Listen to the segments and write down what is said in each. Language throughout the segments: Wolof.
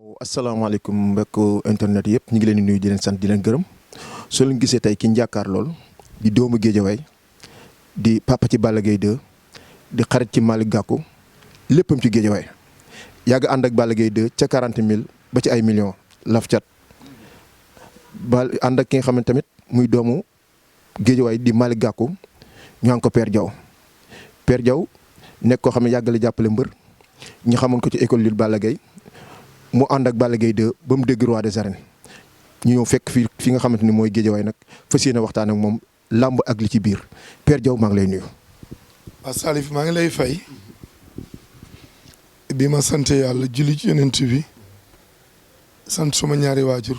asalaamaaleykum mbokku internet yëpp ñu ngi leen di nuyu di leen sant di leen gërëm soo leen gisee tey ki njàkkaar lool di doomu Géejawaay di papa ci Balla Gaye 2 di xarit ci Malick Gakou léppam ci Géejawaay yàgg ànd ak Balla Gaye 2 ca 40 000 ba ci ay millions laf cat ba ànd ak ki nga xam ne tamit muy doomu Géejawaay di Malick Gakou ñu naan ko Père Diaw nekk koo xam ne yàgg la jàppale mbër ñu xamoon ko ci école Lille Balla Gaye mu ànd ak Balla Gaye 2 ba mu dégg roi des arènes ñu ñëw fekk fi nga xamante ni mooy Géejawaay nag fas yéene waxtaan ak moom làmb ak li ci biir Père Diaw maa ngi lay nuyu. waaw Salif maa ngi lay fay bi ma sant yàlla julli ci yonent bi sant suma ñaari waajur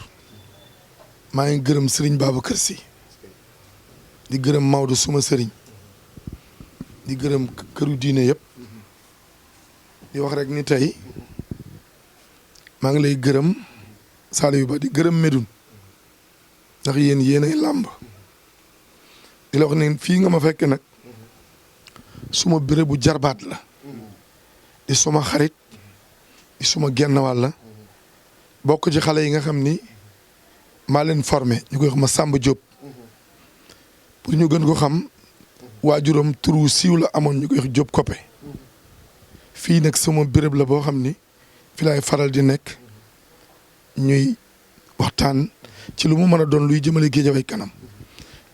maa ngi gërëm Serigne Babacar Sy di gërëm Maodo suma Serigne di gërëm këru diine yëpp di wax rek ni tey. maa ngi lay gërëm Saliou Ba di gërëm Médoune ndax yéenay làmb di la wax ne fii nga ma fekk nag suma béré bu jarbaat la di suma xarit di suma genn wàll bokk ci xale yi nga xam ni maa leen formé ñu koy wax ma Samba Diop pour ñu gën ko xam waajuram turu siiw la amoon ñu koy wax Diop Koppe fii nag sama béréb la boo xam ni fi laay faral di nekk ñuy waxtaan ci lu mu mën a doon luy jëmale Géejawaay kanam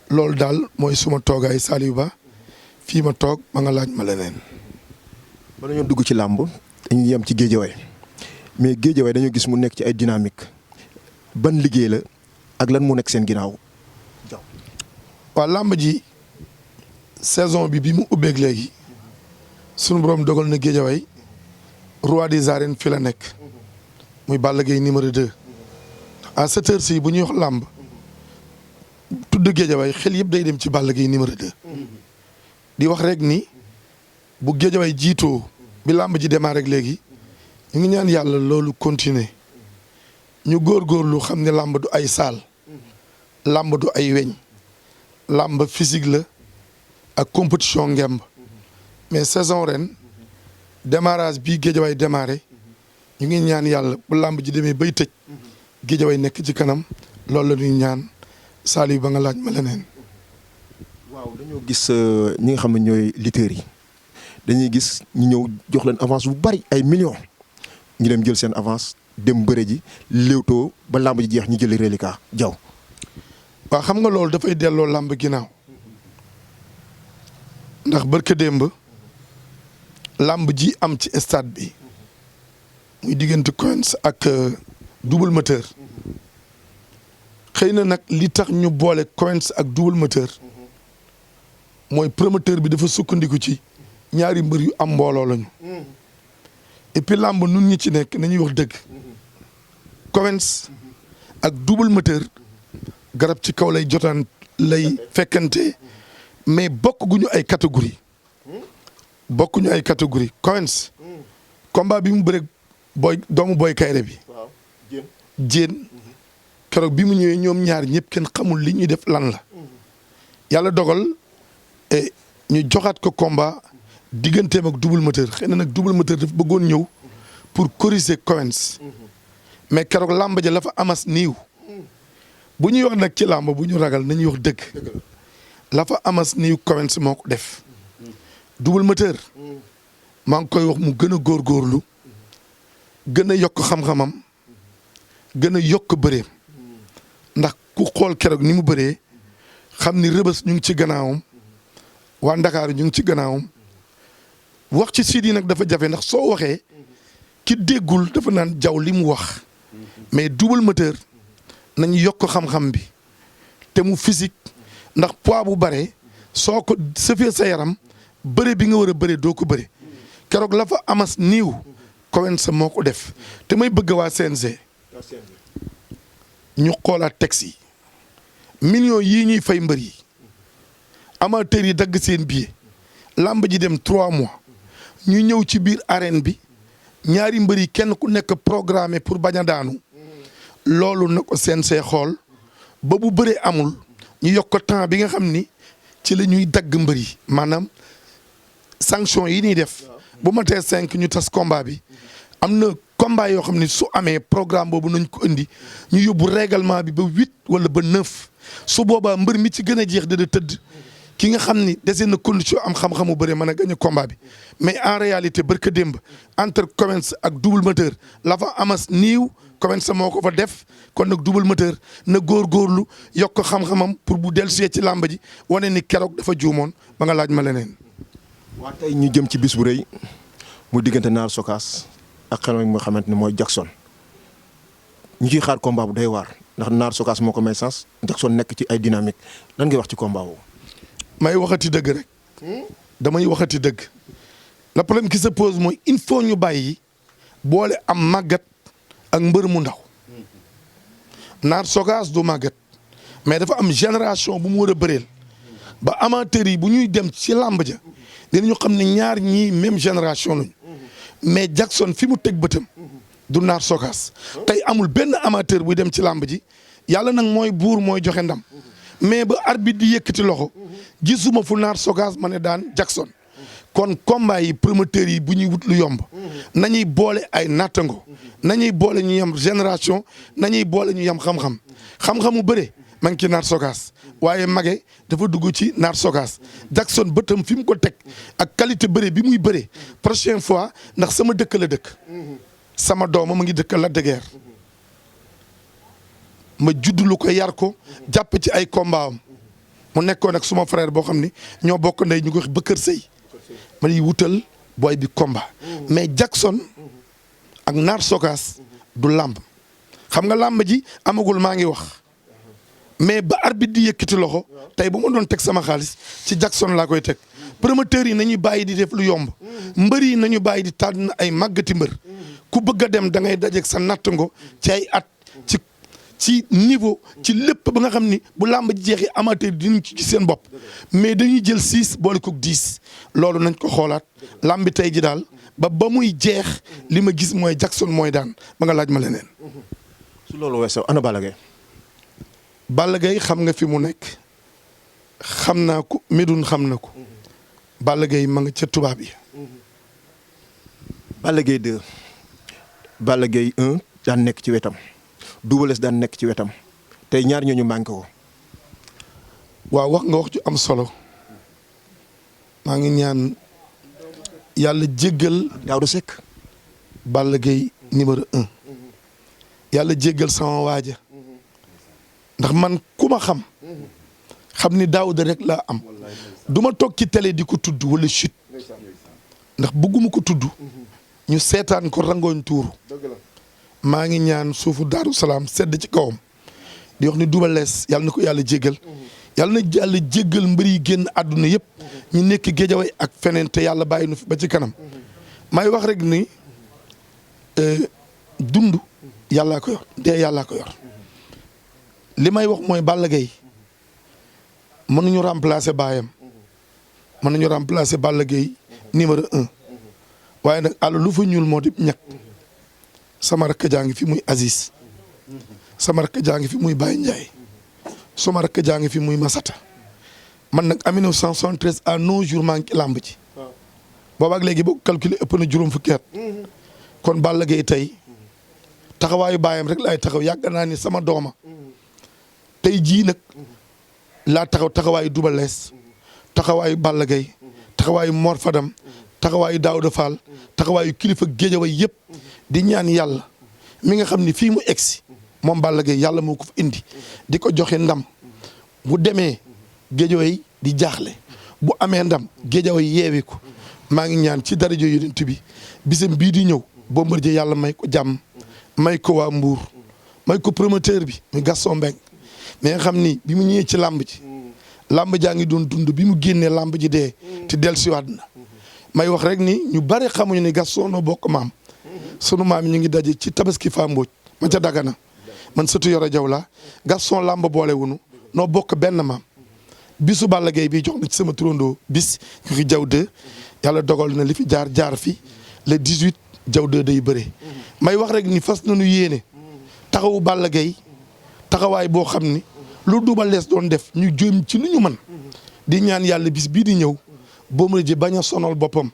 loolu daal mooy suma toogaay Saliou Ba fii ma toog ma nga laaj ma leneen. ba dañoo dugg ci làmb dañuy yem ci Géejawaay mais Géejawaay dañoo gis mu nekk ci ay dynamique ban liggéey la ak lan mu nekk seen ginnaaw. waaw làmb ji saison bi mu ubbeeg léegi sunu borom dogal na Géejawaay roi des arènes fi la nekk muy Balla Gaye numéro 2 à cette heure-ci bu ñuy wax làmb tudd Géejawaay xel yëpp day dem ci Balla Gaye numéro 2 di wax rek ni bu Géejawaay jiitoo bi làmb ji démarré rek léegi ñu ngi ñaan yàlla loolu continuer ñu góorgóorlu xam ne làmb du ay saal làmb du ay weñ làmb physique la ak compétition ngemb mais saison ren démarrage bii Géejawaay démarré ñu ngi ñaan yàlla bu làmb ji demee bay tëj Géejawaay nekk ci kanam loolu la ñuy ñaan Saliou ba nga laaj ma leneen. waaw dañoo gis ñi nga xam ne ñooy lutteurs yi dañuy gis ñu ñëw jox leen avance bu bari ay millions ñu dem jël seen avance dem bëre ji léewtoo ba làmb ji jeex ñu jëli reliquat Diaw. waaw xam nga loolu dafay delloo làmb ginnaaw ndax barke démb làmb ji am ci stade bi muy diggante Quench ak Double Moteur xëy na nag li tax ñu boole Quench ak Double Moteur mooy promoteur bi dafa sukkandiku ci ñaari mbër yu am mbooloo lañu et puis làmb nun ñi ci nekk nañuy wax dëgg Quench ak Double Moteur garab ci kaw lay jotaan lay fekkante mais bokk gu ñu ay catégorie bokkuñu ay catégorie Quench combat bi mu bëre doomu Boy Kayre bi jéen keroog bi mu ñëwee ñoom ñaar ñëpp kenn xamul li ñuy def lan la yàlla dogal ñu joxaat ko combat digganteem ak Double Moteur xëy na nag Double Moteur dafa bëggoon ñëw pour corriger Quench mais keroog làmb ja la fa amas niiw bu ñuy wax nag ci làmb bu ñu ragal nañuy wax dëgg la fa amas niiw Quench moo ko def Double Moteur maa ngi koy wax mu gën a góorgóorlu gën a yokk xam-xamam gën a yokk bëreem ndax ku xool keroog ni mu bëree xam ni Rëbës ñu ngi ci gannaawam waa Ndakaaru ñu ngi ci gannaawam wax ci Sidi nag dafa jafe ndax soo waxee ki déggul dafa naan Diaw li mu wax mais Double Moteur nañ yokk xam-xam bi te mu physique ndax poids bu bare soo ko sëfee sa yaram bëre bi nga war a bëre doo ko bëre keroog la fa amas niiw Quench moo ko def te may bëgg waa CNG ñu xoolaat texte yi millions yii ñuy fay mbër yi amateurs yi dagg seen billet làmb ji dem 3 mois ñu ñëw ci biir arène bi ñaari mbër yi kenn ku nekk programmé pour bañ a daanu loolu na ko CNG xool ba bu bëree amul ñu yokk ko temps bi nga xam ni ci la ñuy dagg mbër yi maanaam sanction yi ñuy def bu matee 5 ñu tas combat bi am na combat yoo xam ne su amee programme boobu nañ ko indi ñu yóbbu règlement bi ba 8 wala ba 9 su boobaa mbër mi ci gën a jeex dana tëdd ki nga xam ni dese na condition am xam-xamu bëre mën a gagné combat bi mais en réalité barka démb entre Quench ak double moteur la fa amas niiw Quench moo ko fa def kon nag double moteur na góorgóorlu yokk xam-xamam pour bu dellusee ci làmb ji wane ni keroog dafa juumoon ba nga laaj ma leneen. waa tey ñu jëm ci bis bu rëy mu diggante Naar Sokaas ak xel mi nga xamante ne mooy Jackson ñu ciy xaar combat bu day waar ndax Naar Sokaas moo ko may sens Jackson nekk ci ay dynamique lan ngay wax ci combat boobu. may waxati dëgg rek damay waxati dëgg le problème qui se pose mooy il faut ñu bàyyi boole am màggat ak mbër mu ndaw Naar Sokaas du màggat mais dafa am génération bu mu war a bëreel ba amateurs yi bu ñuy dem ci làmb ja dinañu xam ne ñaar ñii même génération lañu mais Jackson fi mu teg bëtam du Naar Sokaas tey amul benn amateur buy dem ci làmb ji yàlla nag mooy buur mooy joxe ndam mais ba arbitre di yëkkati loxo gisuma fu Naar Sokaas ma ne daan Jackson kon combat yi promoteurs yi bu ñuy wut lu yomb nañuy boole ay nattango nañuy boole ñu yem génération nañuy boole ñu yem xam-xam xam-xamu bëre ma ngi ci Naar Sokaas waaye mage dafa dugg ci Naar Sokaas Jackson bëtam fi mu ko teg ak qualité bëre bi muy bëre prochaine fois ndax sama dëkk la dëkk sama dooma ma ngi dëkk la dëggeer ma juddlu ko yar ko jàpp ci ay combat am mu nekkoon ak suma frère boo xam ni ñoo bokk ndey ñu ko wax ba kër sëy ma di wutal booy bi combat mais Jackson ak Naar Sokaas du làmb xam nga làmb ji amagul maa ngi wax mais ba arbitre di yëkkati loxo tey bu ma doon teg sama xaalis ci Jackson laa koy teg promoteurs yi nañuy bàyyi di def lu yomb mbër yi nañu bàyyi di tànn ay màggati mbër ku bëgg a dem da ngay dajeeg sa nattango ci ay at ci niveau ci lépp ba nga xam ni bu làmb ji jeexee amateur dinañ ci gis seen bopp mais dañuy jël 6 boole ko 10 loolu nañ ko xoolaat làmb bi tey ji daal ba muy jeex li ma gis mooy Jackson mooy daan ba nga laaj ma leneen. su loolu weesoo ana Balla Gaye. Balla Gaye xam nga fi mu nekk xam naa ko Médoune xam na ko Balla Gaye ma nga ca tubaab yi. Balla Gaye 2 Balla Gaye 1 daan nekk ci wetam. Double Less daan nekk ci wetam tey ñaar ñooñu manqué ko. waaw wax nga wax ju am solo maa ngi ñaan yàlla jéggal Daouda Seck. Balla Gaye numéro 1 yàlla jéggal sama waaja ndax man ku ma xam ni Daouda rek laa am du ma toog ci télé di ko tudd wala chute ndax bëgguma ko tudd ñu seetaan ko rangooñ tuuru. maa ngi ñaan suufu Daaru Salaam sedd ci kawam di wax ni Double Less yàlla na ko yàlla jéggal yàlla na yàlla jéggal mbër yi génn àdduna yëpp ñu nekk Géejawaay ak feneen te yàlla bàyyi nu fi ba ci kanam may wax rek ni dund yàllaa ko yor dee yàllaa ko yor li may wax mooy Balla Gaye mënuñu remplacer baayam mënuñu remplacer Balla Gaye numéro 1 waaye nag àll lu fa ñuul moo di ñàkk. sama rakk jaa ngi fi muy Aziz sama rakk jaa ngi fi muy Baye Ndiaye sama rakk jaa ngi fi muy Masata man nag en 1973 à nos jours maa ngi ci làmb ji boobaak léegi boo calculé ëpp na juróom fukki at kon Balla Gaye tey taxawaayu baayam rek laay taxaw yàgg naa ni sama dooma tey jii nag laa taxawaayu Double Less taxawaayu Balla Gaye taxawaayu Mor Fadam taxawaayu Daouda Fall taxawaayu kilifa Géejawaay yëpp di ñaan yàlla mi nga xam ni fii mu egsi moom Balla Gaye yàlla moo ko fa indi di ko joxe ndam bu demee Géejawaay di jaaxle bu amee ndam Géejawaay yeewi ko maa ngi ñaan ci daraja Yonent bi bisam bii di ñëw Bombardier yàlla may ko jàmm may ko waa Mbour may ko promoteur bi muy Gaston Mbengue mais nga xam ni bi mu ñëwee ci làmb ji làmb jaa ngi doon dund bi mu génnee làmb ji dee te dellusiwaat na may wax rek ni ñu bari xamuñu ni Gaston noo bokk maam sunu maam yi ñu ngi daje ci tabaski fa Mbodj ma ca Dagana man sëtu Yoro Jaw la Gaston làmb boole wunu noo bokk benn maam bisu Balla Gaye bi jox na ci sama turandoo bis ñu ngi jaw 2 yàlla dogal na li fi jaar fi le 18 jaw 2 day bëre may wax rek ni fas nañu yéene taxawu Balla Gaye taxawaay boo xam ni lu Double Less doon def ñu jëm ci lu ñu mën di ñaan yàlla bis bii di ñëw Bombardier bañ a sonal boppam.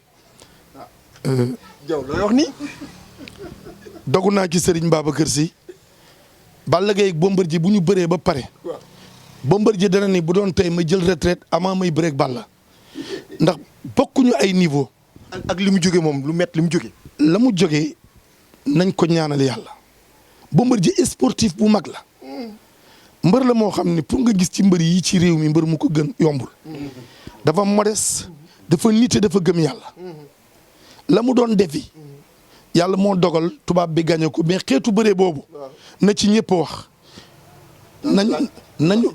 Jaw looy wax ni dogu naa ci Serigne Babacar Sy Balla Gaye ak Bombardier bu ñu bëree ba pare Bombardier dana ni bu doon tey ma jël retraite avant may bëreeg Balla ndax bokkuñu ay niveau. ak li mu jóge moom lu métti li mu jóge. la mu jógee nañ ko ñaanal yàlla Bombardier sportif bu mag la mbër la moo xam ne pour nga gis ci mbër yi ci réew mi mbër mu ko gën yombul dafa modeste dafa nite dafa gëm yàlla la mu doon defi yàlla moo dogal tubaab bi gañe ko mais xeetu bëree boobu na ci ñëpp wax nañu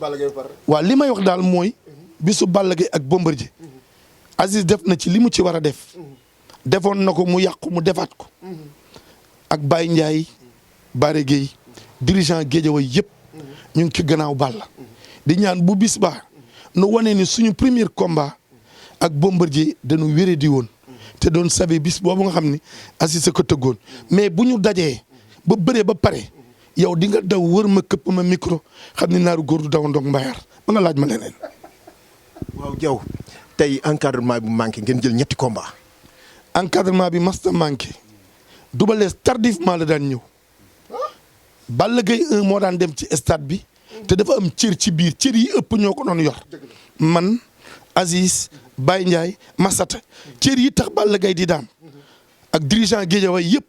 waaw li may wax daal mooy bisu Balla Gaye ak Bombardier Aziz def na ci li mu ci war a def defoon na ko mu yàqu mu defaat ko ak Baye Ndiaye Bare Gueye dirigeant Guédiawaye yëpp ñu ngi ci gannaaw Balla di ñaan bu bis baa nu wane ni suñu premier combat ak Bombardier dañu wéré di woon te doon sabe bis boobu nga xam ni Aziz sa ko tëggoon mais bu ñu dajee ba bëree ba pare yow di nga daw wër ma këpp ma micro xam ni naaru góor du daw ndong mbayar ba nga laaj ma leneen. waaw Diaw tey encadrement bu manqué ngeen jël ñetti combat. encadrement bi masta manqué Double Less tardivement la daan ñëw Balla Gaye 1 moo daan dem ci stade bi te dafa am cër ci biir cër yi ëpp ñoo ko doon yor man Aziz Baye Ndiaye Massata cër yi tax Balla Gaye di daan ak dirigeant Guédiawaye yëpp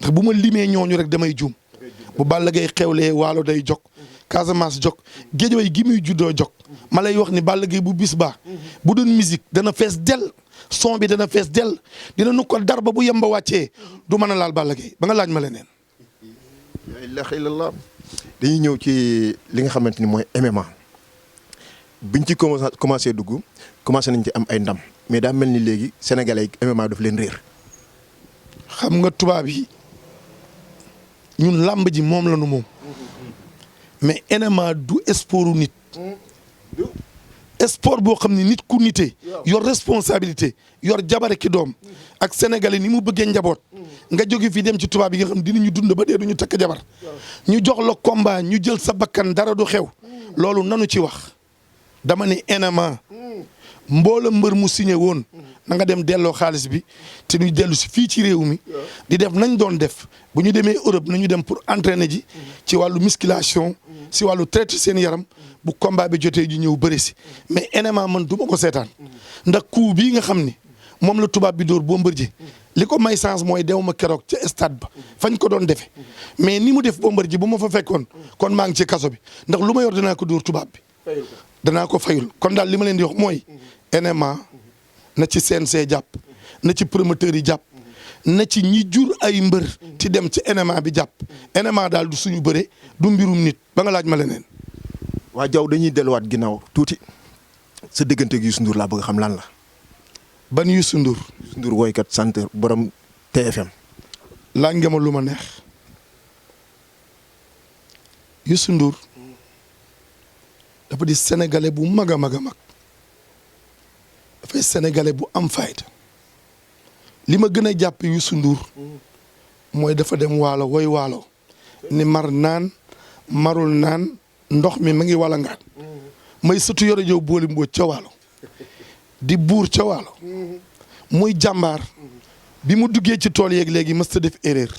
ndax bu ma limee ñooñu rek damay juum bu Balla Gaye xewlee waalo day jog Casamance jog Guédiawaye gi muy juddoo jog ma lay wax ni Balla Gaye bu bis baa bu doon musique dana fees del son bi dana fees del dina nu ko darba bu yemba wàccee du mën a laal Balla Gaye ba nga laaj ma leneen. la ilaha illallah dañuy ñëw ci li nga xamante ni mooy MMA biñ ci commencé dugg commencé nañ ci am ay ndam mais daa mel ni léegi sénégalais yi MMA daf leen réer. xam nga tubaab yi ñun làmb ji moom la nu moom mais MMA du sportu nit. sport boo xam ne nit ku nite yor responsabilité yor jabare ki doom ak sénégalais ni mu bëggee njaboot nga jóge fii dem ci tubaab yi nga xam dinañu dund ba dee duñu takk jabar ñu jox la combat ñu jël sa bakkan dara du xew loolu nanu ci wax dama ne MMA mboola mbër mu signé woon na nga dem delloo xaalis bi te ñu dellu si fii ci réew mi di def nañ doon def bu ñu demee Europe nañu dem pour entraîner ji ci wàllu musculation si wàllu traité seen yaram bu combat bi jotee ji ñëw bëri si mais MMA man du ma ko seetaan ndax coup bii nga xam ni moom la tubaab bi dóor Bombardier li ko may chance mooy dew ma keroog ca stade ba fañ ko doon defee mais ni mu def Bombardier bu ma fa fekkoon kon maa ngi ci kaso bi ndax lu ma yor danaa ko dóor tubaab bi danaa ko fayul kon daal li ma leen di wax mooy MMA na ci CNG jàpp na ci promoteur yi jàpp na ci ñi jur ay mbër ti dem ci MMA bi jàpp MMA daal du suñu bëre du mbirum nit ba nga laaj ma leneen. waa Diaw dañuy delluwaat ginnaaw tuuti sa diggante ak Youssou Ndour laa bëgg xam lan la. ban Youssou Ndour. Youssou Ndour woykat chanteur borom TFM. laaj nga ma lu ma neex Youssou Ndour dafa di sénégalais bu mag a mag a mag dafay sénégalais bu am fayda li ma gën a jàpp Youssou Ndour mooy dafa dem waalo woy waalo ni mar naan marul naan ndox mi ma ngi wala ngaat may sëtu yore jow booli mboo ca waalo di buur ca waalo muy jàmbaar bi mu duggee ci tool yeeg léegi mës ta def erreur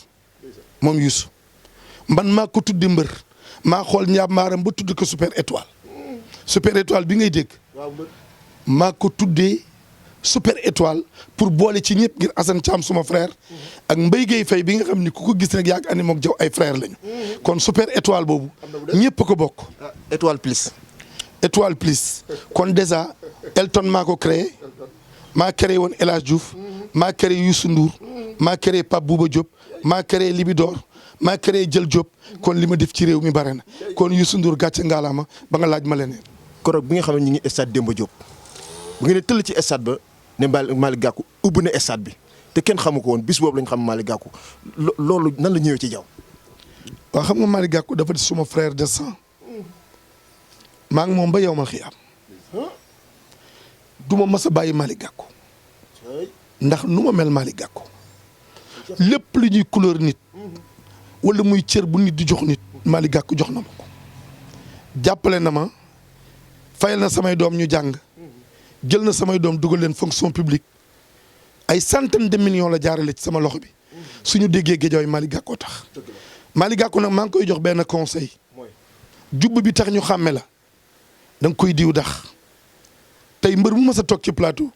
moom Youssou man maa ko tuddi mbër maa xool njàmbaaram ba tudd ko super étoile bi ngay dégg maa ko tuddee super étoile pour boole ci ñëpp ngir Assane Thiam suma frère ak Mbaye Gueye Faye bi nga xam ni ku ko gis rek yaag ani mook jaw ay frère lañu kon super étoile boobu ñëpp ko bokk étoile plus kon déjà Elton maa ko créé maa créé woon El Hadj Diouf maa créé Youssou Ndour maa créé Pape Bouba Diop maa créé Libidor maa créé Jël Diop kon li ma def ci réew mi bare na kon Youssou Ndour gàcce ngaalaama ba nga laaj ma leneen. koroog bi nga xam ne ñu ngi stade Demba Diop bu ngeen ne tëll ci stade ba ne Malick Gakou ubbi na stade bi te kenn xamu ko woon bis boobu lañ xam Malick Gakou loolu nan la ñëwee ci Diaw. waaw xam nga Malick Gakou dafa di suma frère de sang maa ngi moom ba yow mal xiyaam du ma mës a bàyyi Malick Gakou ndax nu ma mel Malick Gakou lépp lu ñuy couleur nit wala muy cër bu nit di jox nit Malick Gakou jox na ma ko jàppale na ma fayal na samay doom ñu jàng jël na samay doom dugal leen fonction publique ay centaine de millions la jaarale ci sama loxo bi suñu déggee Guédiawaye Malick Gakou tax Malick Gakou nag maa ngi koy jox benn conseil jubb bi tax ñu xàmme la da nga koy diw dax tey mbër mu ma sa toog ci plateau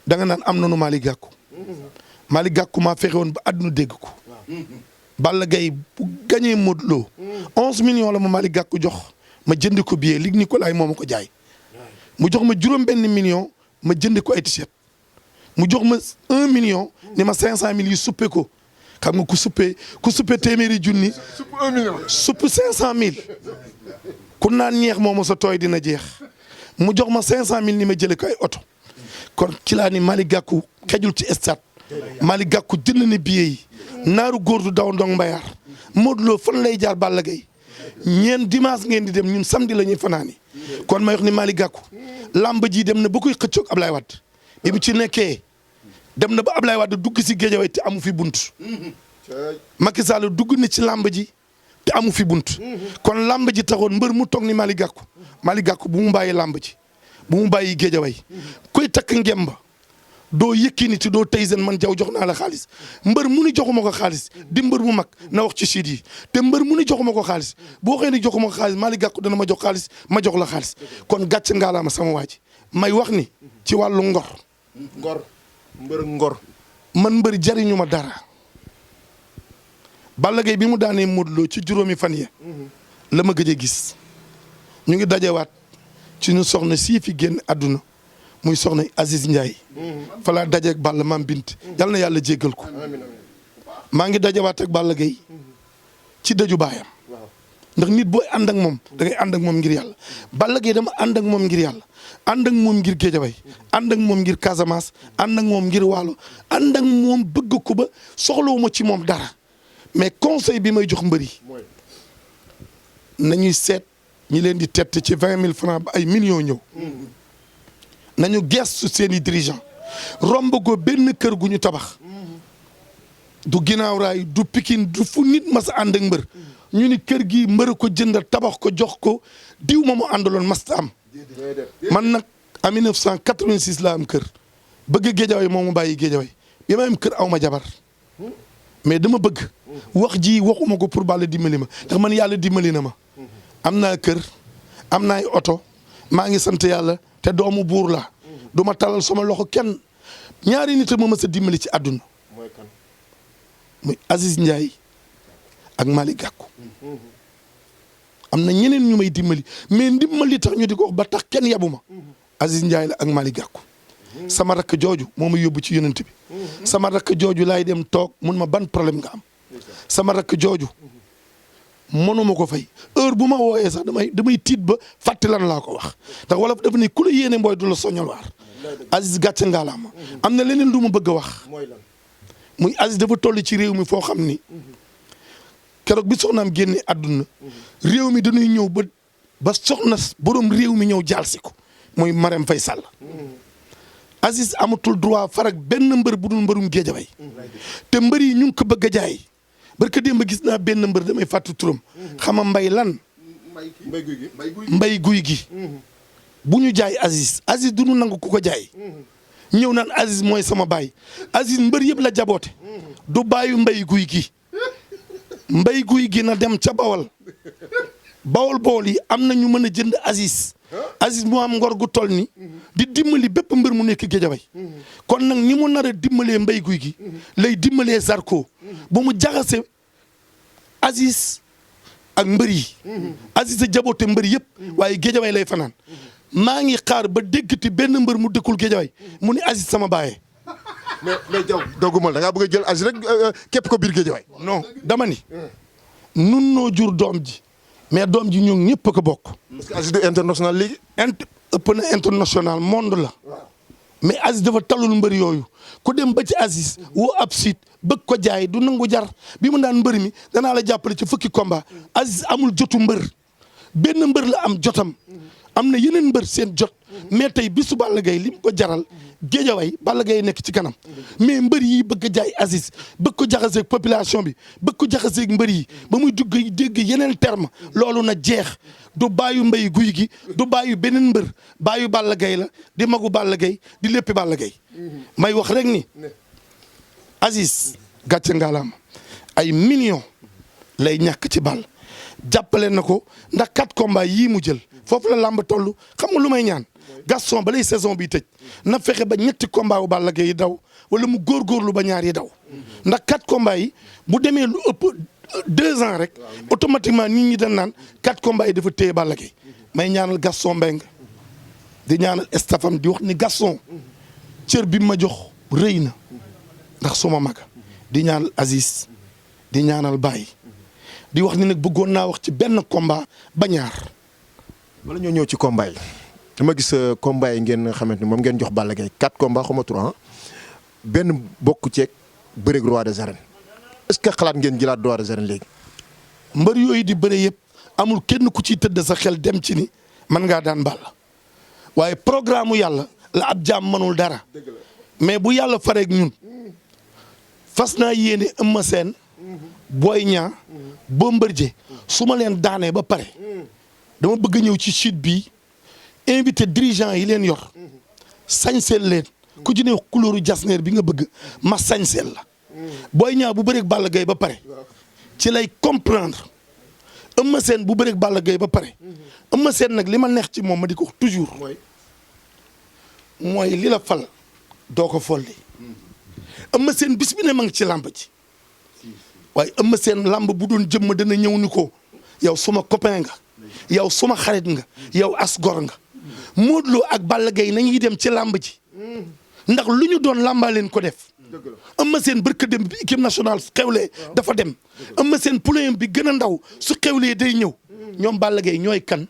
da nga naan am nanu Malick Gakou Malick Gakou maa fexe woon ba àdduna dégg ko Balla Gaye bu gañee Modou Lo 11 millions la ma Malick Gakou jox ma jënd ko billet Luc Nicolaï moo ma ko jaay mu jox ma juróom benn million ma jënd ko ay t-shirt mu jox ma 1 million ni ma 500 000 yi suppe ko xam nga ku suppe téeméeri junni supp 500 000 ku naan ñeex moo ma sa tooy dina jeex mu jox ma 500 000 ni ma jële ko ay oto kon ci laa ni Malick Gakou xejul ci stade Malick Gakou jënd na billet yi naaru góor du daw ndong mbayaar Modou Lo fan lay jaar Balla Gaye ñeen dimanche ngeen di dem ñun samedi la ñuy fanaani kon may wax ni Malick Gakou lamb ji dem na ba koy xëccoog Ablaye Wade bi mu ci nekkee dem na ba Ablaye Wade dugg si Guédiawaye te amu fi bunt Macky Sall dugg na ci lamb ji te amu fi bunt kon lamb ji taxoon mbër mu toog ni Malick Gakou bu mu bàyyi lamb ji bu mu bàyyi Guédiawaye koy takk ngemba doo Yékini te doo Tyson man jaw jox naa la xaalis mbër mu ni joxuma ko xaalis di mbër mu mag na wax ci siit yi te mbër mu ni joxuma ko xaalis boo xëy ni joxuma ko xaalis Malick Gakou dana ma jox xaalis ma jox la xaalis kon gàcce ngaalaama sama waa ji may wax ni ci wàllu ngor man mbër jariñu ma dara Balla Gaye bi mu daanee Modou Lo ci juróomi fan ya la ma gëj a gis ñu ngi dajewaat ci ñu soxna sii fi génn àdduna muy soxna Aziz Ndiaye fa laa dajeeg Balla maam Bint yal na yàlla jéggal ko maa ngi dajewaat ak Balla Gaye ci dëju baayam ndax nit booy ànd ak moom da ngay ànd ak moom ngir yàlla Balla Gaye dama ànd ak moom ngir yàlla ànd ak moom ngir Guédiawaye ànd ak moom ngir Casamance ànd ak moom ngir Waalo ànd ak moom bëgg ko ba soxlawuma ci moom dara mais conseil bi may jox mbër yi nañuy seet ñi leen di tett ci 20 000 francs ba ay millions ñëw nañu gestu seen i dirigeant romb ko benn kër gu ñu tabax du ginnaaw raay du Pikine du fu nit mas a ànd ak mbër ñu ni kër gi mbër ko jëndal tabax ko jox ko diw ma mu àndaloon masta am man nag en 1986 laa am kër bëgg Guédiawaye moo mu bàyyi Guédiawaye bi ma am kër aw ma jabar mais dama bëgg wax ji waxuma ko pour Balla dimbali ma ndax man yàlla dimbali na ma am naa kër am naa ay oto maa ngi sant yàlla te doomu buur la du ma talal sama loxo kenn ñaari nit ma mës a dimbali ci àdduna muy Aziz Ndiaye ak Malick Gakou am na ñeneen ñu may dimbali mais ndimbal li tax ñu di ko wax ba tax kenn yabu ma Aziz Ndiaye la ak Malick Gakou sama rakk jooju moo ma yóbbu ci yonent bi sama rakk jooju laay dem toog mun ma ban problème nga am sama rakk jooju mënuma ko fay heure bu ma wooyee sax damay tiit ba fàtte lan laa ko wax ndax wala dafa ne ku la yéene mbooy du la soñal waar Aziz gàcce ngaalaama am na leneen lu ma bëgg a wax muy Aziz dafa toll ci réew mi foo xam ni keroog bi soxnaam génne àdduna réew mi dañuy ñëw ba soxna borom réew mi ñëw jaal si ko mooy Marème Faye Sall Aziz amatul droit farak benn mbër bu dul mbërum Guédiawaye te mbër yi ñu ngi ko bëgg a jaay barka démb gis naa benn mbër damay fàttu turam xama mbay guy gi bu ñu jaay Aziz du ñu nangu ku ko jaay ñëw naan Aziz mooy sama baay Aziz mbër yëpp la jaboote du baayu mbay guy gi na dem ca bawol yi am na ñu mën a jënd Aziz mu am ngor gu toll ni di dimbali bépp mbër mu nekk Guédiawaye kon nag ni mu nar a dimbalee mbay guy gi lay dimbalee Zarko bu mu jaxase Aziz ak mbër yi Aziz a jaboote mbër yëpp waaye Guédiawaye lay fanaan maa ngi xaar ba déggati benn mbër mu dëkkul Guédiawaye mu ni Aziz sama baaye mais jaw doggumal da ngaa bëgg a jël Aziz rek képp ko biir Guédiawaye non dama ni nun noo jur doom ji mais doom ji ñoom ñëpp a ko bokk. parce que Aziz du international léegi. ëpp na international monde la. mais Aziz dafa talul mbër yooyu ku dem ba ci Aziz woo ab site bëgg ko jaay du nangu jar bi mu daan mbër mi danaa la jàppale ci fukki combat Aziz amul jotu mbër benn mbër la am jotam am na yeneen mbër seen jot mais tey bisu Balla Gaye li mu ko jaral Guédiawaye Balla Gaye nekk ci kanam mais mbër yi bëgg a jaay Aziz bëgg ko jaxaseeg population bi bëgg ko jaxaseeg mbër yi ba muy dégg yeneen terme loolu na jeex du bàyyu mbay guy gi du bàyyu beneen mbër bàyyu Balla Gaye la di magu Balla Gaye di léppi Balla Gaye may wax rek ni Aziz gàcce ngalaama ay millions lay ñàkk ci Balla jàppale na ko ndax 4 combats yii mu jël foofu la làmb toll xam nga lu may ñaan Gaston balay saison bi tëj na fexe ba ñetti combat wu Balla Gaye yi daw wala mu góorgóorlu ba ñaar yi daw ndax 4 combats yi bu demee lu ëpp 2 ans rek automatiquement nit ñi dañ naan 4 combats yi dafa téye Balla Gaye may ñaanal Gaston Mbengue di ñaanal stafam di wax ni Gaston cër bi ma jox rëy na ndax suma maga di ñaanal Aziz di ñaanal Baye di wax ni nag bëggoon naa wax ci benn combat ba ñaar. wala ñoo ñëw ci combat yi dama gis combat yi ngeen xamante ni moom ngeen jox Balla Gaye 4 combats xaw ma 3 benn bokku ceeg bëreeg roi des arènes est-ce que xalaat ngeen jëlaat roi des arènes léegi. mbër yooyu di bëre yëpp amul kenn ku ciy tëdd sa xel dem ci ni mën ngaa daan Balla waaye programme yàlla la ab jaam mënul dara mais bu yàlla fareeg ñun fas naa yéene Eumeu Sène Boy Niang Bombardier su ma leen daanee ba pare dama bëgg ñëw ci chute bi invité dirigeant yi leen yor sañseel leen ku ci ne wax couleur jasneer bi nga bëgg ma sañseel la Boy Niang bu bëreeg Balla Gaye ba pare ci lay comprendre Eumeu Sène bu bëreeg Balla Gaye ba pare Eumeu Sène nag li ma neex ci moom ma di ko wax toujours mooy li la fal doo ko folli Eumeu Sène bis bi ne ma ngi ci làmb ji waaye Eumeu Sène làmb bu doon jëmm dana ñëw ni ko yow suma copain nga yow suma xarit nga yow as gor nga Modou Lo ak Balla Gaye nañuy dem ci làmb ji ndax lu ñu doon làmbaa leen ko def Eumeu Sène barka dem bi équipe nationale su xewlee dafa dem Eumeu Sène poulain bi gën a ndaw su xewlee day ñëw ñoom Balla Gaye ñooy kan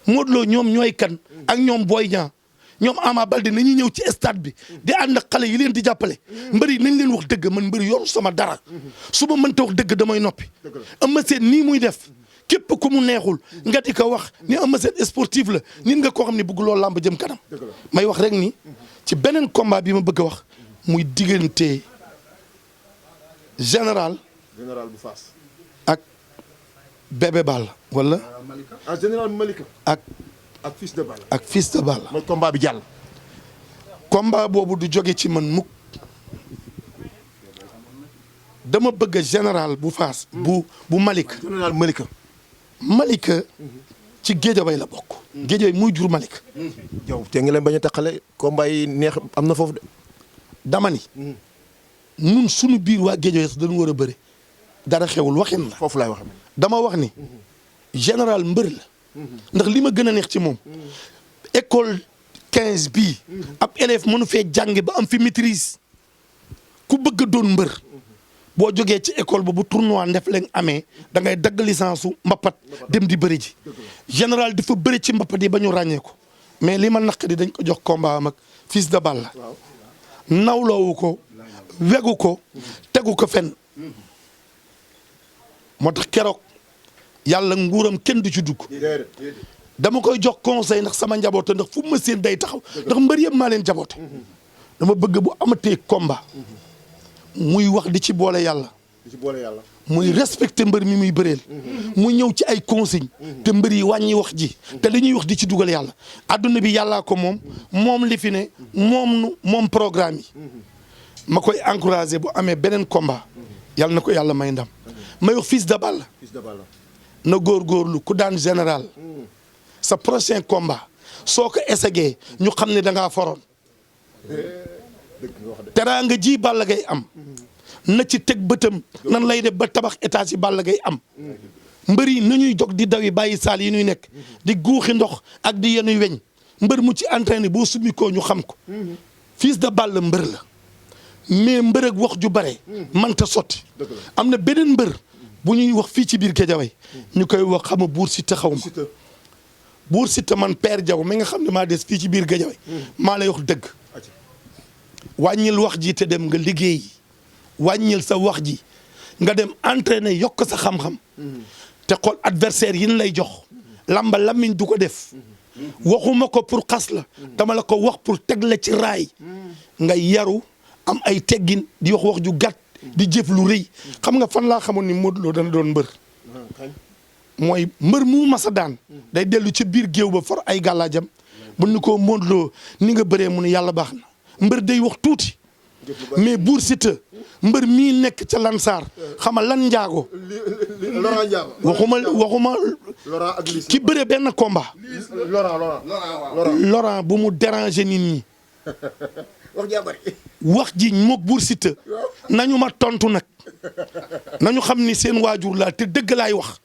Modou Lo ñoom ñooy kan ak ñoom Boy Niang ñoom Ama Baldé nañuy ñëw ci stade bi di ànd ak xale yi leen di jàppale mbëri nañ leen wax dëgg man mbëri yoru sama dara su ma mënta wax dëgg damay noppi Eumeu Sène nii muy def képp ku mu neexul nga di ko wax ni Eumeu Sène sportif la nit nga koo xam ne bëgg loolu làmb jëm kanam may wax rek ni ci beneen combat bi ma bëgg a wax muy diggante général bu Fass ak bébé Balla wala général Malika ak fils de Balla ak fils de Balla mooy combat bi jàll combat boobu du jóge ci man mukk dama bëgg général bu Fass bu Malika général Malika Malika ci Géejawaay la bokk Géejawaay muy jur Malika yow te nga leen bañ a taxale combat yi neex am na foofu de dama ni nun suñu biir waa Géejawaay sax dañu war a bëri dara xewul waxin la foofu laay wax dama wax ni général mbër la ndax li ma gën a neex ci moom école 15 bii ab élève mënu fee jànge ba am fi maîtrise ku bëgg a doon mbër boo jógee ci école ba bu tournoi ndef leen amee da ngay dagg licence su mbapat dem di bëri ji général dafa bëri ci mbapat yi ba ñu ràññee ko mais li ma naq di dañ ko jox combat am ak fils de Balla nawloowu ko wegu ko tegu ko fenn moo tax keroog yàlla nguuram kenn du ci dugg dama koy jox conseil ndax sama njaboote ndax fu ma seen day taxaw ndax mbër yëpp maa leen jaboote dama bëgg bu amatee combat muy wax di ci boole yàlla muy respecté mbër mi muy bëreel mu ñëw ci ay consigne te mbër yi wàññi wax ji te li ñuy wax di ci dugal yàlla adduna bi yàllaa ko moom li fi ne moom programme yi ma koy encouragé bu amee beneen combat yàlla na ko yàlla may ndam may wax fils de Balla na góorgóorlu ku daan général sa prochain combat soo ko essayé ñu xam ne da ngaa foroon teraanga ji Balla Gaye am na ci teg bëtam nan lay def ba tabax étage yi Balla Gaye am mbër yi nañuy jog di daw yi bàyyi saal yi ñuy nekk di guuxi ndox ak di yenuy weñ mbër mu ci entraîné boo summi koo ñu xam ko fils de Balla mbër la mais mbër ak wax ju bare manta sotti am na beneen mbër bu ñuy wax fii ci biir Géejawaay ñu koy wax xama Buur Siteu xaw ma Buur Siteu man Père Diaw mi nga xam ne maa des fii ci biir Géejawaay maa lay wax dëgg wàññil wax ji te dem nga liggéey wàññil sa wax ji nga dem entraîner yokk sa xam-xam te xool adversaire yi ñu lay jox lamba lamiñ du ko def waxuma ko pour xas la dama la ko wax pour teg la ci raay nga yaru am ay teggin di wax ju gàtt di jëf lu rëy xam nga fan laa xamoon ni Modou Lo dana doon mbër mooy mbër mu masa daan day dellu ci biir géew ba for ay gàllaajam bu ñu ko Modou Lo ni nga bëree mu ne yàlla baax na mbër day wax tuuti mais Buur Siteu mbër mii nekk ca Lansar xama lan njaago Laurent Ndiago waxuma Laurent ak Liss ki bëre benn combat Laurent bu mu déranger nit ñi wax ji mook Bour Siteu nañu ma tontu nag nañu xam ni seen waajur laa te dëgg laay wax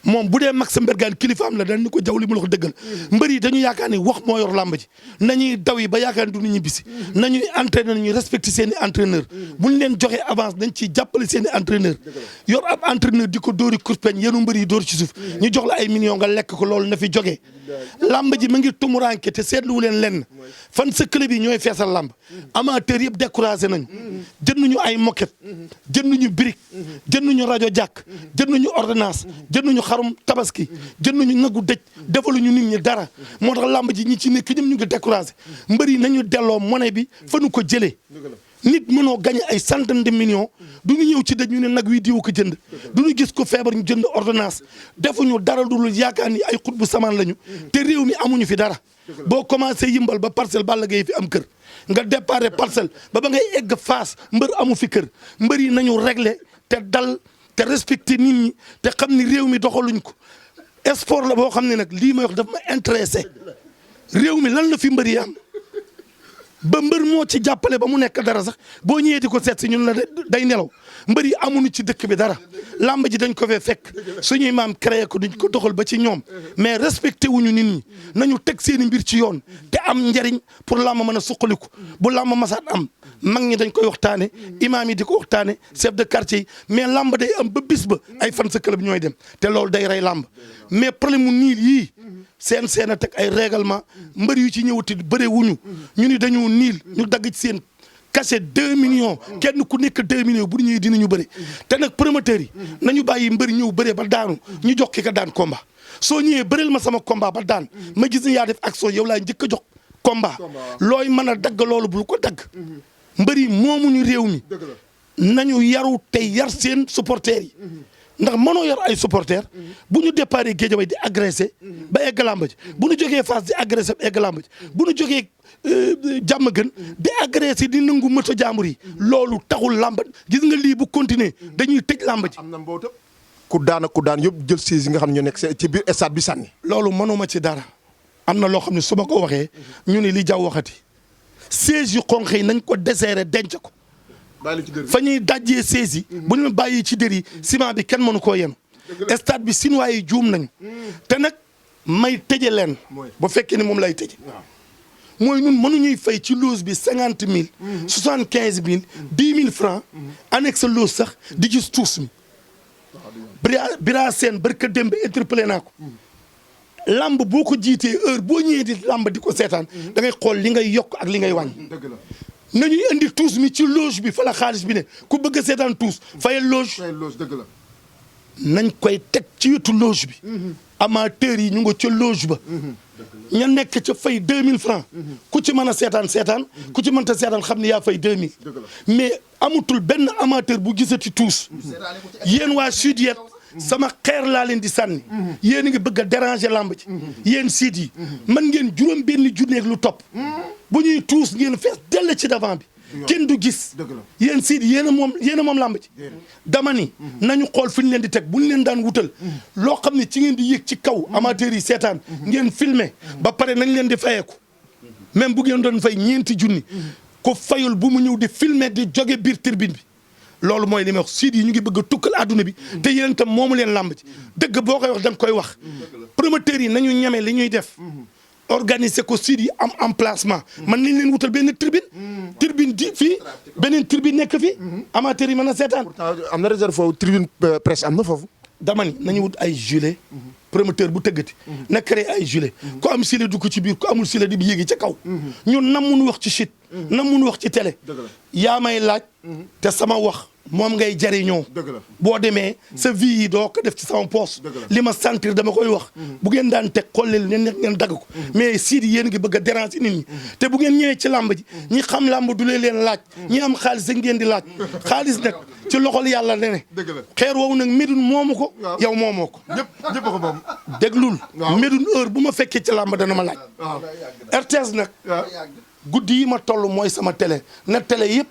moom bu dee Max Mbergane kilifaam la dañ ni ko jaw li mu la ko dëggal mbër yi dañu yaakaar ni wax moo yor làmb ji nañuy daw yi ba yaakaar ni du ñu ñibbisi nañuy entraîneur nañuy respecté seen i entraîneur bu ñu leen joxee avance dañ ciy jàppale seen i entraîneur yor ab entraîneur di ko dóori kurpeñ yenu mbër yi dóor ci suuf ñu jox la ay millions nga lekk ko loolu na fi jógee làmb ji ma ngi tumuranke te seetluwu leen lenn fan sa club yi ñooy feesal làmb amateur yëpp découragé nañu jënduñu ay moquette jënduñu brique jënduñu rajo jàkk jënduñu ordonnance jënduñu xarum tabaski jënduñu nagu dëj defaluñu nit ñi dara moo tax làmb ji ñi ci nekk ñoom ñu ngi découragé mbër yi nañu delloo monnaie bi fa nu ko jëlee nit mënoo gagné ay centaine de millions du ñu ñëw ci dëj ñu ne nag wi diw ko jënd du ñu gis ko feebar ñu jënd ordonnance defuñu dara dul yaakaar ni ay xut bu samaan lañu te réew mi amuñu fi dara boo commencé yëmbal ba parcelle Balla Gaye fi am kër nga déparé parcelle ba ngay egg Fass mbër amu fi kër mbër yi nañu réglé te dal te respecté nit ñi te xam ni réew mi doxaluñ ko sport la boo xam ne nag lii may wax daf ma intéressé réew mi lan la fi mbër yi am ba mbër moo ci jàppale ba mu nekk dara sax boo ñëwee di ko seet si ñun la day nelaw mbër yi amuñu ci dëkk bi dara làmb ji dañ ko fee fekk suñuy maam créé ko duñ ko doxal ba ci ñoom mais respecté wuñu nit ñi nañu teg seeni mbir ci yoon te am njariñ pour làmb mën a suqaliku bu làmb masaat am mag ñi dañ koy waxtaane imaam yi di ko waxtaane chef de quartier yi mais làmb day am ba bis ba ay fan sa club ñooy dem te loolu day rey làmb mais problème mu niil yii seen a teg ay règlement mbër yu ci ñëwati bëre wuñu ñu ni dañu niil ñu dagg ci seen cachet 2 millions kenn ku nekk 2 millions bu ñuy dinañu bëre te nag promoteurs yi nañu bàyyi mbër ñëw bëre ba daanu ñu jox ki ka daan combat soo ñëwee bëreel ma sama combat ba daan ma gis ni yaa def action yow laa njëkk a jox combat looy mën a dagg loolu bul ko dagg mbër yi moomuñu réew mi nañu yaru te yar seen supporters yi ndax mënoo yor ay supporters bu ñu déparé Guédiawaye di agressé ba egg làmb ji bu ñu jógee Fass di agressé ba egg làmb ji bu ñu jógee jàmm gën di agressé di nangu moto jàmbur yi loolu taxul làmb gis nga lii bu continuer dañuy tëj làmb ji. am na mbootam ku daan yëpp jël siis yi nga xam ne ñoo nekk ci biir stade bi sànni. loolu mënuma ci dara am na loo xam ne su ma ko waxee ñu ne li jaw waxati siège yu xonq yi nañ ko desserré denc ko. fa ñuy dajjee siège yi bu ñu bàyyi ci dër yi ciment bi kenn mënu koo yenu stade bi Sinois yi juum nañ te nag may tëje leen bu fekkee ne moom lay tëje mooy ñun mënuñuy fay ci loose bi 50 000 75 000 10 000 francs annexe loose sax di gis tuus mi bira seen barka démb interpellé naa ko lamb boo ko jiitee heure boo ñëwee di lamb di ko seetaan da ngay xool li ngay yokk ak li ngay wàññi nañuy indi tuus mi ci loge bi fa la xaalis bi ne ku bëgg a seetaan tuus fayal loge dëgg la nañ koy teg ci wetu loge bi amateurs yi ñu nga ca loge ba ña nekk ca fay 2000 francs ku ci mën a seetaan ku ci mënta seetaan xam ne yaa fay 2000 mais amutul benn amateur bu gisati tuus yéen waa sud yet sama xeer laa leen di sànni yéen a ngi bëgg a déranger lamb ci yéen siit yi man ngeen juróom benn junneeg lu topp bu ñuy tuus ngeen fees dell ci devant bi kenn du gis yéen siit yi yéen a moom lamb ci dama ni nañu xool fi ñu leen di teg bu ñu leen daan wutal loo xam ne ci ngeen di yéeg ci kaw amateurs yi seetaan ngeen filmer ba pare nañ leen di fayeeku même bu ngeen doon fay ñeenti junni ko fayul bu mu ñëw di filmer di jóge biir tribune bi loolu mooy li may wax siid yi ñu ngi bëgg a tukkal adduna bi te yéen itam moomu leen làmb ci dëgg boo koy wax da nga koy wax promoteurs yi nañu ñeme li ñuy def organiser ko siid yi am emplacement man nañ leen wutal benn tribune di fii beneen tribune nekk fi amateurs yi mën a seetaan am na réserve foofu tribune presse am na foofu dama ni nañu wut ay gilet promoteur bu tëggati na créé ay gilet ku am gilet du ko ci biir ku amul gilet di yéegi ca kaw ñun nam mun wax ci site nam mun wax ci télé yaa may laaj te sama wax moom ngay jariñoo boo demee sa vie yi doo ko def ci sama poos li ma sentir dama koy wax bu ngeen daan teg xolleel leen nekk ngeen dagg ko mais siidi yéen ngi bëgg a déranger nit ñi te bu ngeen ñëwee ci làmb ji ñi xam làmb du leen laaj ñi am xaalis ngeen di laaj xaalis nag ci loxol yàlla la ne xeer woowu nag Médoune moomu ko yow moomoo ko ñëpp ko moom déglul Médoune heure bu ma fekkee ci làmb dana ma laaj RTS nag guddi yi ma toll mooy sama télé na télé yëpp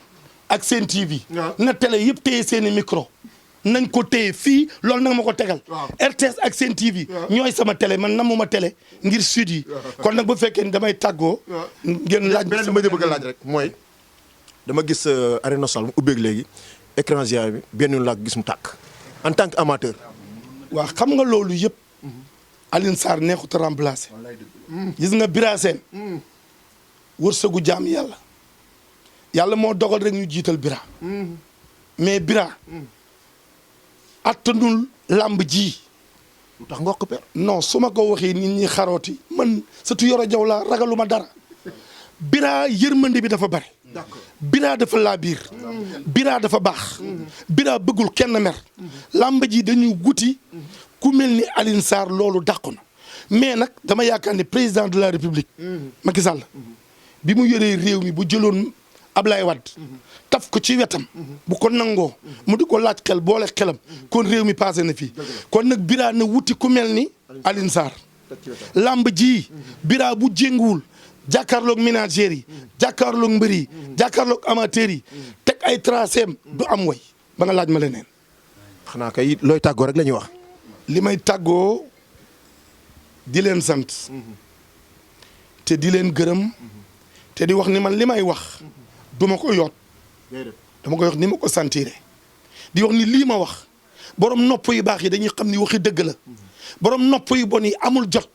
ak Sen TV. waaw na télé yëpp téye seeni micro. nañ ko téye fii loolu nag ma ko tegal. RTS ak Sen TV. ñooy sama télé man namuma télé ngir sud yi. kon nag bu fekkee ni damay tàggoo. ngeen laaj beneen bi ma bëgg a laaj rek mooy dama gis Arène Nationale mu ubbeeg léegi écran géant bi benn yoon laa gis mu tàkk en tant que amateur. waaw xam nga loolu yëpp. Alioune Sarr neexut a remplacé. gis nga Bira Sène wërsëgu jaam yàlla. yàlla moo dogal rek ñu jiital Bira. mais Bira. attanul làmb ji. lu tax nga wax ko per. non su ma ko waxee nit ñi xarooti man surtout Yoro Jaw la ragaluma dara. Bira yërmande bi dafa bare. d'accord Bira dafa laa biir. Bira dafa baax. Bira bëggul kenn mer. làmb ji dañuy guti. ku mel ni Alioune Sarr loolu dàqu na mais nag dama yaakaar ne président de la république. Macky Sall bi mu yoree réew mi bu jëloon Ablaye Wade. taf ko ci wetam. bu ko nangoo. mu di ko laaj xel boole xelam. kon réew mi passé na fii. kon nag Bira na wuti ku mel ni Alioune Sarr. lamb ji. Bira bu jénguwul jàkkaarloog ménagères yi. jàkkaarloog mbër yi. jàkkaarloog amateurs yi. teg ay tracéem du am way ba nga laaj ma leneen. xanaa kay looy tàggoo rek la ñuy wax. li may tàggoo di leen sant. te di leen gërëm. te di wax ni man li may wax. du ma ko yoot dama koy wax ni ma ko sentiré. di wax ni lii ma wax borom nopp yu baax yi dañuy xam ni waxi dëgg la. borom nopp yu bon yi amul jot.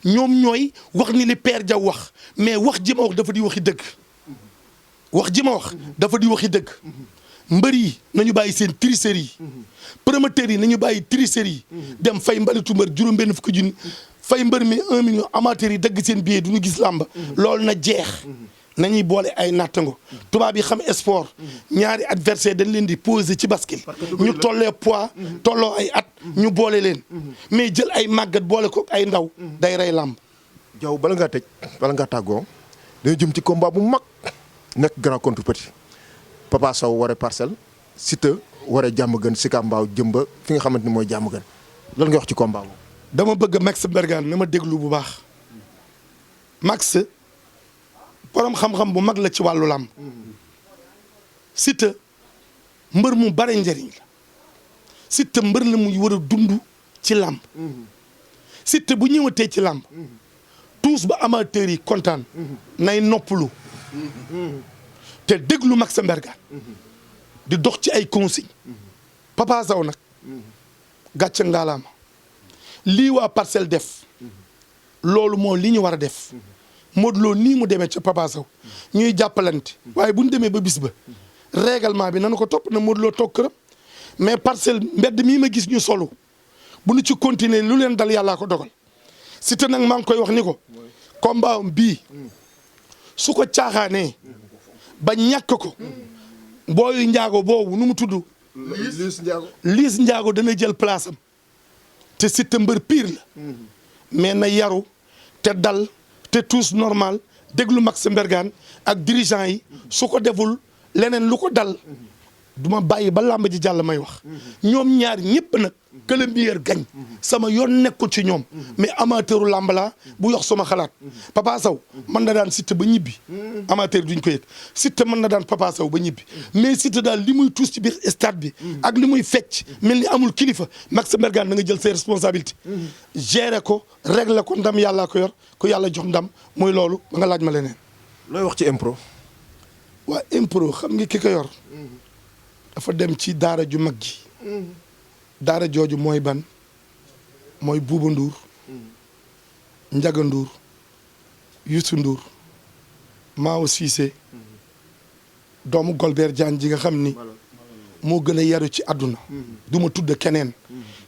ñoom ñooy wax ni li Père Diaw wax mais wax ji ma wax dafa di waxi dëgg. wax ji ma wax dafa di waxi dëgg. mbër yi nañu bàyyi seen tricherie yi. promoteurs yi nañu bàyyi tricherie yi. dem fay mbalitu mbër juróom-benn fukki junni fay mbër mi 1 million amateurs yi dagg seen billet du ñu gis làmb. loolu na jeex. nañuy boole ay nattango. tubaab yi xam sport. ñaari adversaire dañ leen di poser ci basket. ñu tollee poids. tolloo ay at. ñu boole leen. mais jël ay màggat boole ko ay ndaw. day rey làmb. Diaw bala ngaa tëj bala ngaa tàggoo dañu jëm ci combat bu mag nekk grand contre petit Papa Sow waree Parcelles Siteu waree Diamaguène Sicap Mbao jëm ba fi nga xamante ni mooy Diamaguène lan nga wax ci combat boobu. dama bëgg Max Mbergane na ma déglu bu baax Max borom xam-xam bu mag la ci wàllu làmb. Siteu mbër mu bare njëriñ la. Siteu mbër la muy war a dund ci làmb. Siteu bu ñëwatee ci làmb. tous ba amateurs yi kontaan. nay noppalu. te déglu Max Mbergane. di dox ci ay consignes. Papa Sow nag. gàcce ngaalaama. lii waa Parcelles def. loolu moo li ñu war a def. Modou Lo nii mu demee ca Papa Sow ñuy jàppalante. waaye bu ñu demee ba bis ba. règlement bi nanu ko topp na Modou Lo toog këram. mais Parcelles mbedd mii ma gis ñu solu bu ñu ci continuer lu leen dal yàllaa ko dogal. Siteu nag maa ngi koy wax ni ko. combat am bii. su ko caaxaanee. ba ñàkk ko. booyu njaago boobu nu mu tudd. Liis njaago dana jël place am. te Siteu mbër pire la. mais na yaru te dal te tous normal déglu Max Mbergane ak dirigeant yi su ko deful leneen lu ko dal du ma bàyyi ba làmb ji jàll may wax. ñoom ñaar ñëpp nag que le meilleur gagne. sama yoon nekkul ci ñoom. mais amateuru làmb laa bu yox sama xalaat. Papa Sow mën na daan Siteu ba ñibbi. amateur duñ ko yëg Siteu mën na daan Papa Sow ba ñibbi. mais Siteu daal li muy tuus ci biir stade bi. ak li muy fecc mel ni amul kilifa Max Mbergane da nga jël ses responsabilités. gérer ko régler ko ndam yàllaa ko yor ko yàlla jox ndam mooy loolu ba nga laaj ma leneen. looy wax ci impro. waa impro xam nga ki ko yor. dafa dem ci daara ju mag ji. daara jooju mooy ban mooy Buuba Nduur. Njaga Nduur. Youssou Nduur. Mao Cissé. doomu Golbert Diagne ji nga xam ni. moo gën a yaru ci àdduna. du ma tudd keneen.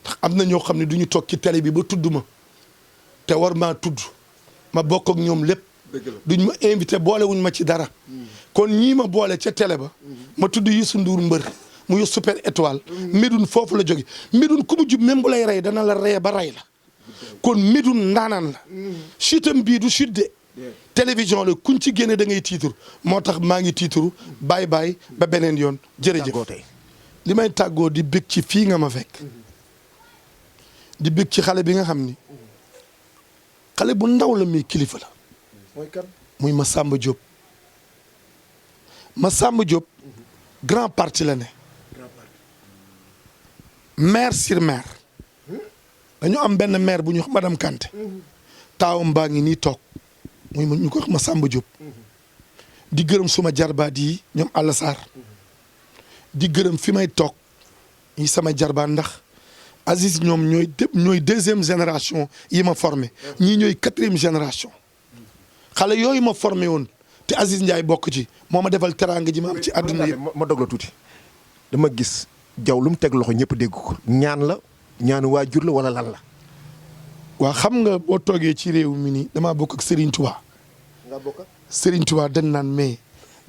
ndax am na ñoo xam ne du ñu toog ci télé bi ba tudd ma. te war maa tudd. ma bokk ak ñoom lépp. duñ ma invité boole wuñ ma ci dara. kon ñii ma boole ca télé ba. ma tudd Youssou Ndour mbër muy super étoile. Médoune foofu la jóge Médoune ku mu jub même bu lay rey dana la reye ba rey la. kon Médoune ndaanaan la. chutam bii du chute de. télévision la kuñ ci génne da ngay tiitru moo tax maa ngi tiitru bye bye ba beneen yoon jërëjëf. li may tàggoo di bëgg ci fii nga ma fekk. di bëgg ci xale bi nga xam ni. xale bu ndaw la muy kilifa la. mooy kan muy Massamba Diop. Massamba Diop grand parti la ne maire sur maire dañu am benn maire bu ñu wax madame Kanté taawam baa ngi nii toog muy ñu ko wax ma Samba Diop di gërëm suma jarbaat yi ñoom Alla Sarr di gërëm fi may toog ñi sama jarbaat ndax Aziz ñoom ñooy deuxième génération yi ma formé ñii ñooy quatrième génération xale yooyu ma formé woon te Aziz Ndiaye bokk ci moo ma defal teraanga ji ma am ci àdduna yëpp. ma dog la tuuti dama gis jaw lu mu teg loxo ñëpp dégg ko ñaan la ñaanu waajur la wala lan la. waa xam nga boo toogee ci réew mi nii damaa bokk ak Serigne Touba. nga bokk ak Serigne Touba dañ naan mais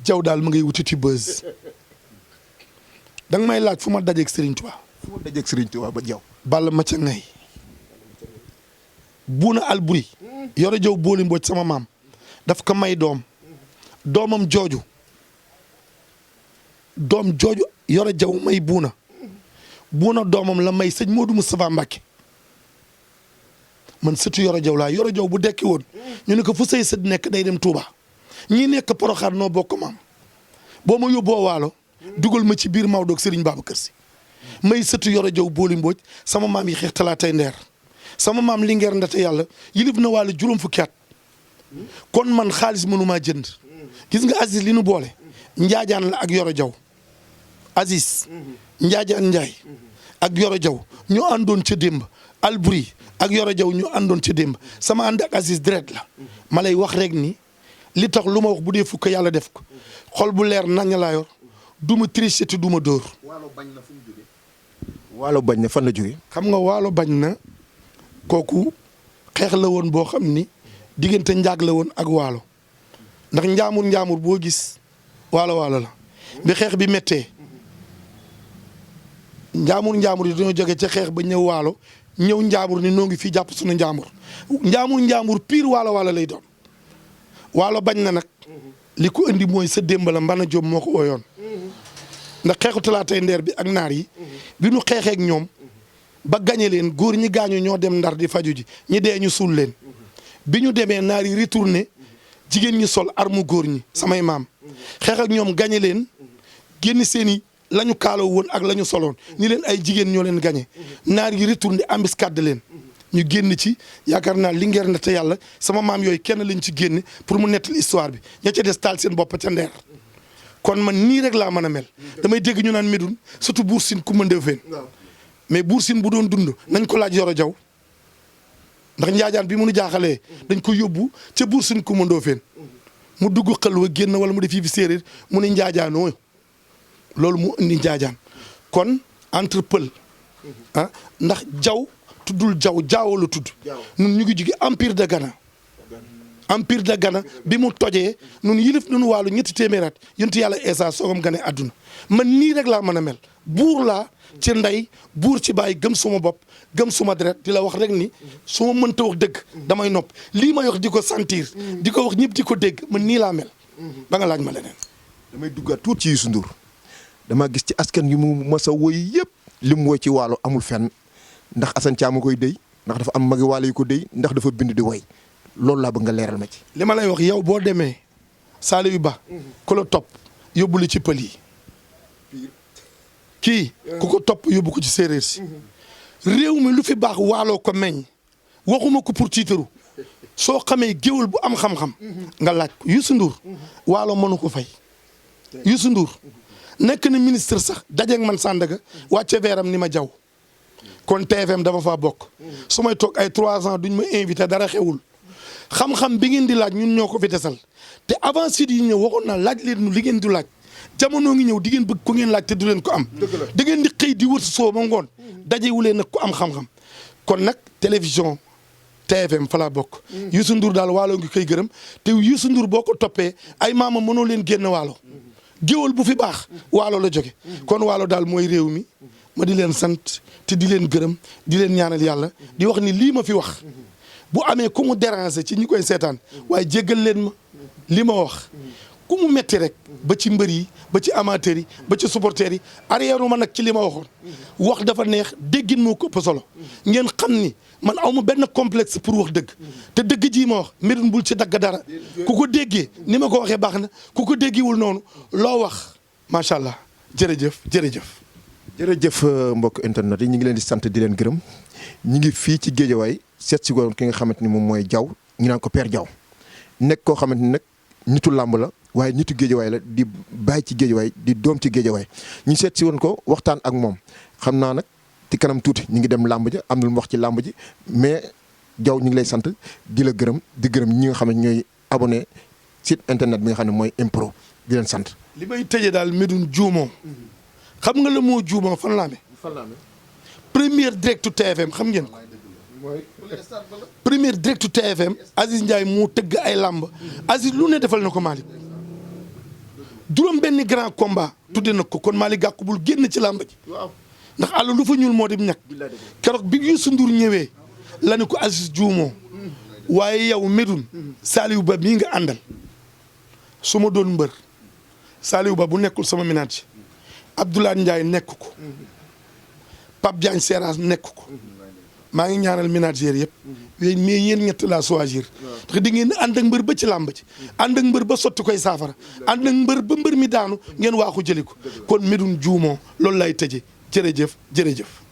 jaw daal ma ngay wutiti buzz danga may laaj fu ma dajeeg Serigne Touba. fu ma dajeeg Serigne Touba ba jaw. Balla ma ca ngay Buuna Alburi yore jaw booli mbooj sama maam daf ko may doomam jooju yore jaw may buuna doomam la may sëñ Modou Moustapha Mbacké man sëtu yore jaw laa yore jaw bu dekki woon ñu ne ko fu say sët nekk day dem Touba ñii nekk Porokhane noo bokk maam boo ma yóbboo waalo dugal ma ci biir Maodo ak Serigne Babacar Sy may sëtu yore jaw booli mbooj sama maam yi xeex talaatay ndeer sama maam Linguère ndate yàlla yilif na waalo juróom fukki at kon man xaalis mënumaa jënd gis nga Aziz li nu boole njaajaan la ak yoro jaw Aziz njaajaan njaay ak yoro jaw ñoo àndoon ca démb Alburi ak yoro jaw ñoo àndoon ca démb sama ànd ak Aziz deret la ma lay wax rek ni li tax lu ma wax bu dee fukk yàlla def ko xol bu leer nañ laa yor du ma tricher te du ma dóor. waalo bañ na fu mu jógee. waalo bañ na fan la jógee. xam nga waalo bañ na kooku xeex la woon boo xam ni diggante njaag la woon ak waalo ndax njaamur boo gis waalo la bi xeex bi méttee njaamur yi dañoo jóge ca xeex ba ñëw waalo ñëw njaamur ni noo ngi fii jàpp suñu njaamur pire waalo lay doon waalo bañ na nag li ko indi mooy sa démb la Mbana Diop moo ko wooyoon ndax xeexu talaatay ndeer bi ak naar yi bi nu xeexeek ñoom ba gañe leen góor ñi gaañu ñoo dem ndar di faju ji ñi dee ñu suul leen bi ñu demee naar yi retourné jigéen ñi sol armu góor ñi samay maam xeex ak ñoom gañe leen génn seeni la ñu kaaloo woon ak la ñu soloon ni leen ay jigéen ñoo leen gañe naar yi retourné embuscade leen ñu génn ci yaakaar naa Linguère na te yàlla sama maam yooyu kenn lañ ci génne pour mu nettali histoire bi ña ca des taal seen bopp ca ndeer kon man nii rek laa mën a mel damay dégg ñu naan Médoune surtout Buur Sine ku ma Ndofène mais Buur Sine bu doon dund nañ ko laaj yoro jaw ndax njaajaan bi mu nu jaaxalee dañ ko yóbbu ca Buur Sine ku ma Ndofène mu dugg xel wa génn wala mu def fi séeréer mu ne njaajaanoo loolu mu indi njaajaan kon entre pël ndax jaw tuddul jaawo la tudd nun ñu ngi jóge empire de Ghana bi mu tojee nun yilif nunu wàllu ñetti téeméeraat yontu yàlla Eesa soogam gane àdduna man nii rek laa mën a mel buur laa ci ndey buur ci bàyyi gëm suma bopp gëm suma deret di la wax rek ni su ma mënta wax dëgg damay nopp lii may wax di ko sentir di ko wax ñëpp di ko dégg man nii laa mel ba nga laaj ma leneen damay duggaat tuut ci Youssou Ndour dama gis ci askan yi mu mas a woy yëpp li mu woy ci waalo amul fenn ndax Assane Thiam koy déy ndax dafa am magi waalo yu ko déy ndax dafa bind di woy loolu laa bëgg nga leeral ma ci. li ma lay wax yow boo demee Saliou Ba ku la topp yóbbu li ci pël yi kii ku ko topp yóbbu ko ci séeréer si réew mi lu fi baax waaloo ko meññ waxuma ko pour tiitaru soo xamee géwél bu am xam-xam nga laaj ko Youssou Ndour waalo mënu ko fay Youssou Ndour nekk na ministre sax dajeeg man Sandaga wàcce veeram ni ma jaw kon TFM dafa faa bokk su may toog ay 3 ans duñ ma invité dara xewul xam-xam bi ngeen di laaj ñun ñoo ko fi desal te avant sud yi ñëw waxoon naa laaj leen nu li ngeen di laaj jamono ngi ñëw di ngeen bëgg ko ngeen laaj te du leen ko am da ngeen di xëy di wër soo ba ngoon dajewulee nag ku am xam-xam kon nag télévision TFM fa laa bokk Youssou Ndour daal waalo ngi koy gërëm te Youssou Ndour boo ko toppee ay maama mënoo leen génn waalo géwal bu fi baax waalo la jóge kon waalo daal mooy réew mi ma di leen sant te di leen gërëm di leen ñaanal yàlla di wax ni lii ma fi wax bu amee ku mu déranger ci ñi koy seetaan waaye jéggal leen ma li ma wax ku mu metti rek ba ci mbër yi ba ci amateurs yi ba ci supporters yi arrière ma nag ci li ma waxoon wax dafa neex déggin moo ko ëpp solo ngeen xam ni man aw ma benn complexe pour wax dëgg te dëgg ji ma wax Médoune bul ci dagg dara ku ko déggee ni ma ko waxee baax na ku ko déggiwul noonu loo wax macha allah jërëjëf jërëjëf. jërëjëf mbokk internet yi ñu ngi leen di sant di leen gërëm ñu ngi fii ci Géejawaay seet si woon ki nga xamante ni moom mooy Diaw ñu naan ko Père Diaw nekk koo xamante ni nag nitu làmb la waaye nitu Géejawaay la di bàyyi ci Géejawaay di doom ci Géejawaay ñu seet si woon ko waxtaan ak moom xam naa nag ci kanam tuuti ñu ngi dem làmb ja am na lu mu wax ci làmb ji mais Diaw ñu ngi lay sant di la gërëm di gërëm ñi nga xam ne ñooy abonné site internet bi nga xam ne mooy Impro di leen sant. li may tëjee daal Médoune juumoo xam nga la moo juumoo fan laa amee. première direct TFM xam ngeen ko. première direct TFM Aziz Ndiaye moo tëgg ay làmb Aziz lu ne defal na ko Malick juróom benn grand combat tudde na ko kon Malick Gakou bul génn ci làmb ji ndax àll lu fa ñuul moo di ñàkk keroog bi Youssou Ndour ñëwee la ne ko Aziz juumoo waaye yow Médoune Saliou Ba mii nga àndal su ma doon mbër Saliou Ba bu nekkul sama ménage Abdoulaye Ndiaye nekk ko Pape Diagne Seras nekk ko maa ngi ñaanal ménagères yëpp mais yéen ñett laa choisir parce que di ngeen ànd ak mbër ba ci làmb ci ànd ak mbër ba sotti koy saafara ànd ak mbër ba mbër mi daanu ngeen waaxu jëli ko kon Médoune juumoo loolu lay tëje jërëjëf jërëjëf